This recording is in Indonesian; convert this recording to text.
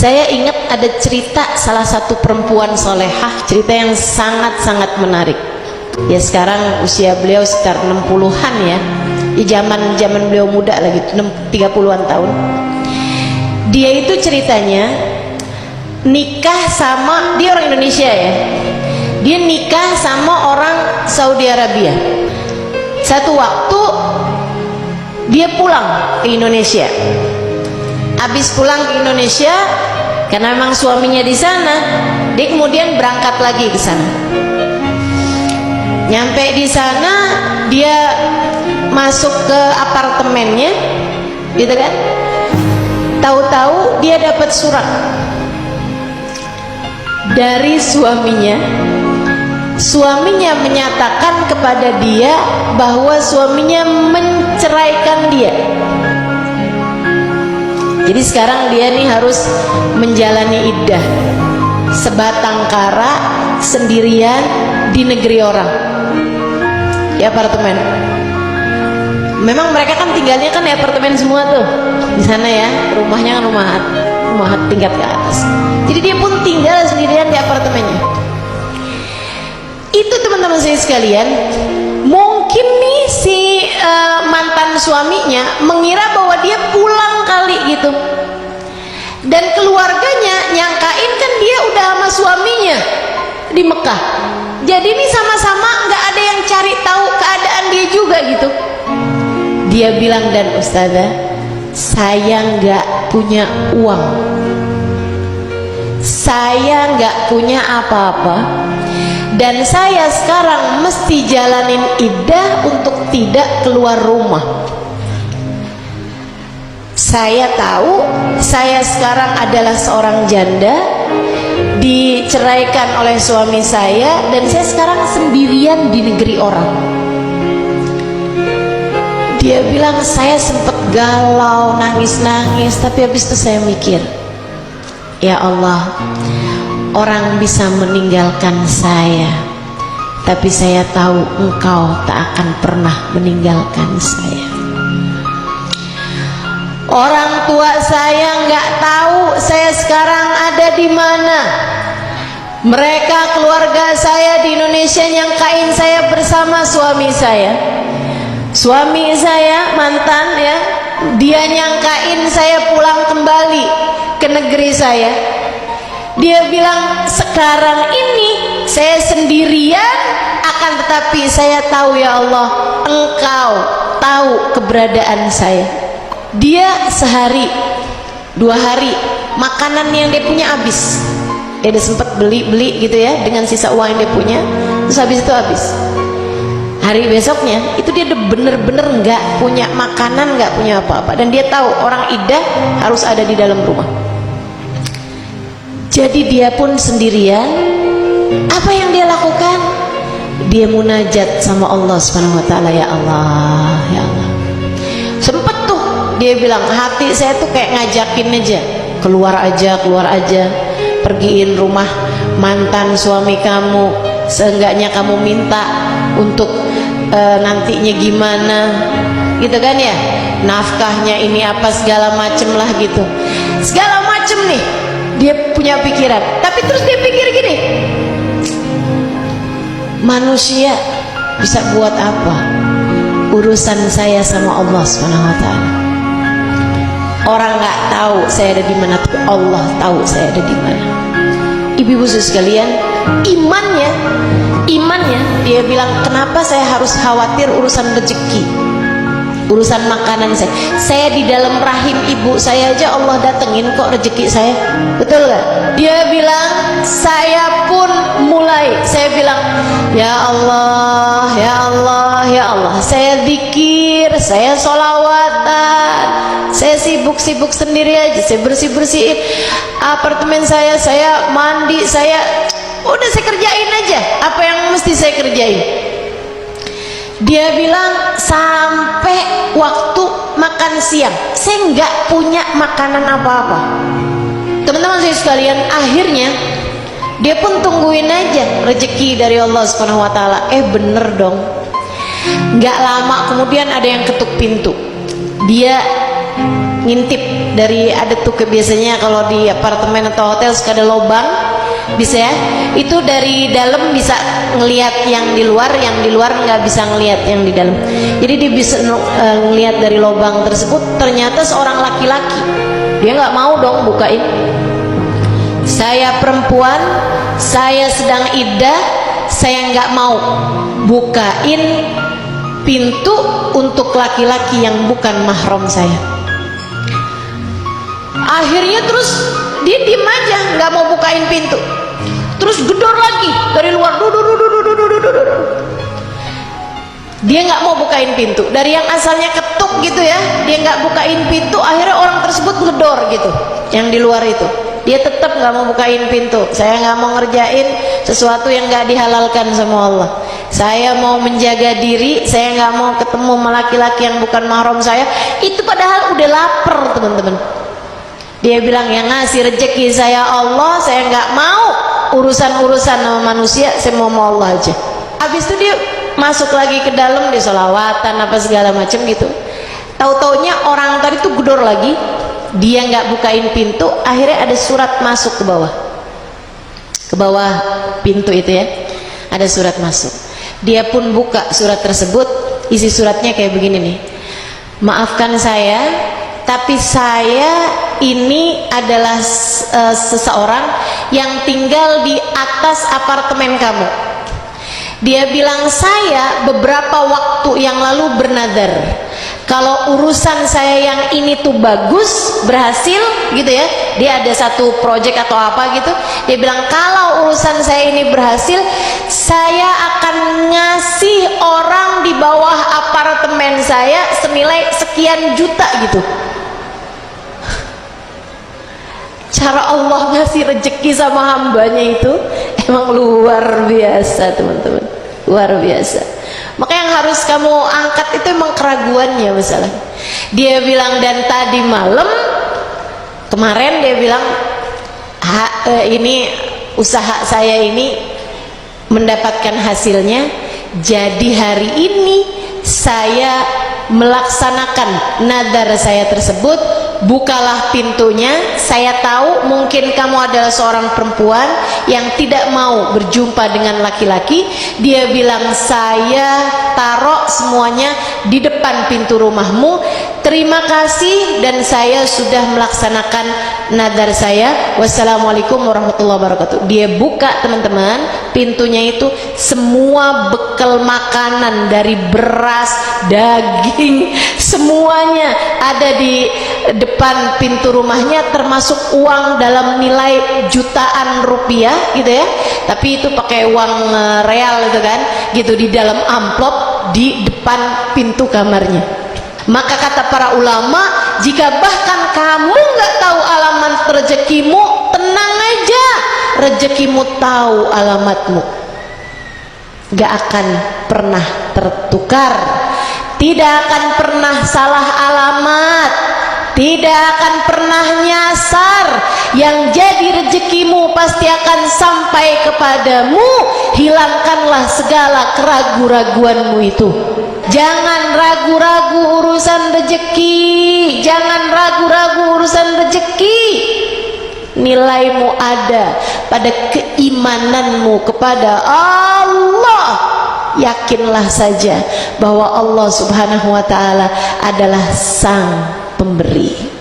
Saya ingat ada cerita salah satu perempuan solehah, cerita yang sangat-sangat menarik. Ya sekarang usia beliau sekitar 60-an ya. Di zaman beliau muda lagi, 30-an tahun. Dia itu ceritanya nikah sama, dia orang Indonesia ya. Dia nikah sama orang Saudi Arabia. Satu waktu dia pulang ke Indonesia. Habis pulang ke Indonesia, karena memang suaminya di sana, dia kemudian berangkat lagi ke sana. Nyampe di sana, dia masuk ke apartemennya, gitu kan? Tahu-tahu dia dapat surat dari suaminya. Suaminya menyatakan kepada dia bahwa suaminya menceraikan dia. Jadi sekarang dia nih harus menjalani iddah sebatang kara sendirian di negeri orang, di apartemen. Memang mereka kan tinggalnya kan di apartemen semua tuh di sana ya, rumahnya kan rumah tingkat ke atas. Jadi dia pun tinggal sendirian di apartemennya. Itu teman-teman saya sekalian, mungkin nih si mantan suaminya mengira bahwa dia pulang kali gitu, dan keluarganya nyangkain kan dia udah sama suaminya di Mekah. Jadi ini sama-sama nggak ada yang cari tahu keadaan dia juga gitu. Dia bilang, dan ustazah, saya nggak punya uang, saya nggak punya apa-apa, dan saya sekarang mesti jalanin iddah untuk tidak keluar rumah. Saya tahu saya sekarang adalah seorang janda, diceraikan oleh suami saya, dan saya sekarang sendirian di negeri orang. Dia bilang, saya sempat galau, nangis-nangis, tapi habis itu saya mikir, ya Allah, orang bisa meninggalkan saya, tapi saya tahu Engkau tak akan pernah meninggalkan saya. Orang tua saya nggak tahu saya sekarang ada di mana. Mereka, keluarga saya di Indonesia, nyangkain saya bersama suami saya. Suami saya mantan ya, dia nyangkain saya pulang kembali ke negeri saya. Dia bilang, sekarang ini saya sendirian, akan tetapi saya tahu ya Allah, Engkau tahu keberadaan saya. Dia sehari, 2 hari, makanan yang dia punya habis. Dia udah sempat beli gitu ya, dengan sisa uang yang dia punya, terus habis itu habis. Hari besoknya itu dia bener-bener nggak punya makanan, nggak punya apa-apa, dan dia tahu orang iddah harus ada di dalam rumah. Jadi dia pun sendirian. Apa yang dia lakukan? Dia munajat sama Allah Subhanahu wa taala, ya Allah, ya Allah. Sempet tuh dia bilang, hati saya tuh kayak ngajakin aja, keluar aja, pergiin rumah mantan suami kamu, seenggaknya kamu minta untuk nantinya gimana gitu kan ya, nafkahnya ini apa segala macem lah gitu, segala macem nih dia punya pikiran. Tapi terus dia pikir gini, manusia bisa buat apa, urusan saya sama Allah Subhanahu wa taala. Orang nggak tahu saya ada di mana, tapi Allah tahu saya ada di mana. Ibu-ibu sekalian, imannya dia bilang, kenapa saya harus khawatir urusan rezeki, urusan makanan saya di dalam rahim ibu saya aja Allah datengin kok rezeki saya, betul gak? Dia bilang, saya pun mulai, saya bilang, ya Allah, ya Allah, ya Allah, saya zikir, saya sholawatan, saya sibuk sendiri aja, saya bersihin apartemen saya mandi, udah saya kerjain aja apa yang mesti saya kerjain. Dia bilang, sampai waktu makan siang saya nggak punya makanan apa-apa. Teman-teman saya sekalian, akhirnya dia pun tungguin aja rezeki dari Allah Subhanahu wa taala. Bener dong, nggak lama kemudian ada yang ketuk pintu. Dia ngintip dari, ada tuh biasanya kalau di apartemen atau hotel suka ada lubang, bisa ya, itu dari dalam bisa ngelihat yang di luar nggak bisa ngelihat yang di dalam. Jadi dia bisa ngelihat dari lubang tersebut, ternyata seorang laki-laki. Dia nggak mau dong bukain. Saya perempuan, saya sedang iddah, saya nggak mau bukain pintu untuk laki-laki yang bukan mahram saya. Akhirnya terus dia diem aja, nggak mau bukain pintu. Terus gedor lagi dari luar, dia nggak mau bukain pintu. Dari yang asalnya ketuk gitu ya, dia nggak bukain pintu. Akhirnya orang tersebut gedor gitu, yang di luar itu. Dia tetap nggak mau bukain pintu. Saya nggak mau ngerjain sesuatu yang nggak dihalalkan sama Allah. Saya mau menjaga diri, saya nggak mau ketemu sama laki-laki yang bukan mahram saya. Itu padahal udah lapar, teman-teman. Dia bilang, yang ngasih rezeki saya Allah, saya nggak mau urusan-urusan sama manusia, saya mau Allah aja. Habis itu dia masuk lagi ke dalam, dia sholawatan apa segala macam gitu. Tahu-taunya orang tadi tuh gedor lagi, dia nggak bukain pintu. Akhirnya ada surat masuk ke bawah pintu itu ya, ada surat masuk. Dia pun buka surat tersebut, isi suratnya kayak begini nih: maafkan saya, tapi saya ini adalah seseorang yang tinggal di atas apartemen kamu. Dia bilang, saya beberapa waktu yang lalu bernadar, kalau urusan saya yang ini tuh bagus, berhasil gitu ya, dia ada satu project atau apa gitu, dia bilang kalau urusan saya ini berhasil, saya akan ngasih orang di bawah apartemen saya senilai sekian juta gitu. Cara Allah ngasih rezeki sama hambanya itu emang luar biasa, teman-teman, luar biasa. Maka yang harus kamu angkat itu emang keraguannya masalah. Dia bilang, dan tadi malam kemarin dia bilang, ini usaha saya ini mendapatkan hasilnya, jadi hari ini saya melaksanakan nadar saya tersebut. Bukalah pintunya, saya tahu mungkin kamu adalah seorang perempuan yang tidak mau berjumpa dengan laki-laki. Dia bilang, saya taruh semuanya di depan pintu rumahmu, terima kasih, dan saya sudah melaksanakan nadar saya. Wassalamualaikum warahmatullahi wabarakatuh. Dia buka, teman-teman, pintunya itu semua bekal makanan dari beras, daging, semuanya ada di depan pintu rumahnya, termasuk uang dalam nilai jutaan rupiah gitu ya, tapi itu pakai uang real gitu kan, gitu, di dalam amplop di depan pintu kamarnya. Maka kata para ulama, jika bahkan kamu nggak tahu alamat rezekimu, tenang aja, rezekimu tahu alamatmu, nggak akan pernah tertukar, tidak akan pernah salah alamat, tidak akan pernah nyasar. Yang jadi rezekimu pasti akan sampai kepadamu. Hilangkanlah segala keraguan-raguanmu itu. Jangan ragu-ragu urusan rezeki, jangan ragu-ragu urusan rezeki. Nilaimu ada pada keimananmu kepada Allah. Yakinlah saja bahwa Allah Subhanahu wa ta'ala adalah sang pemberi.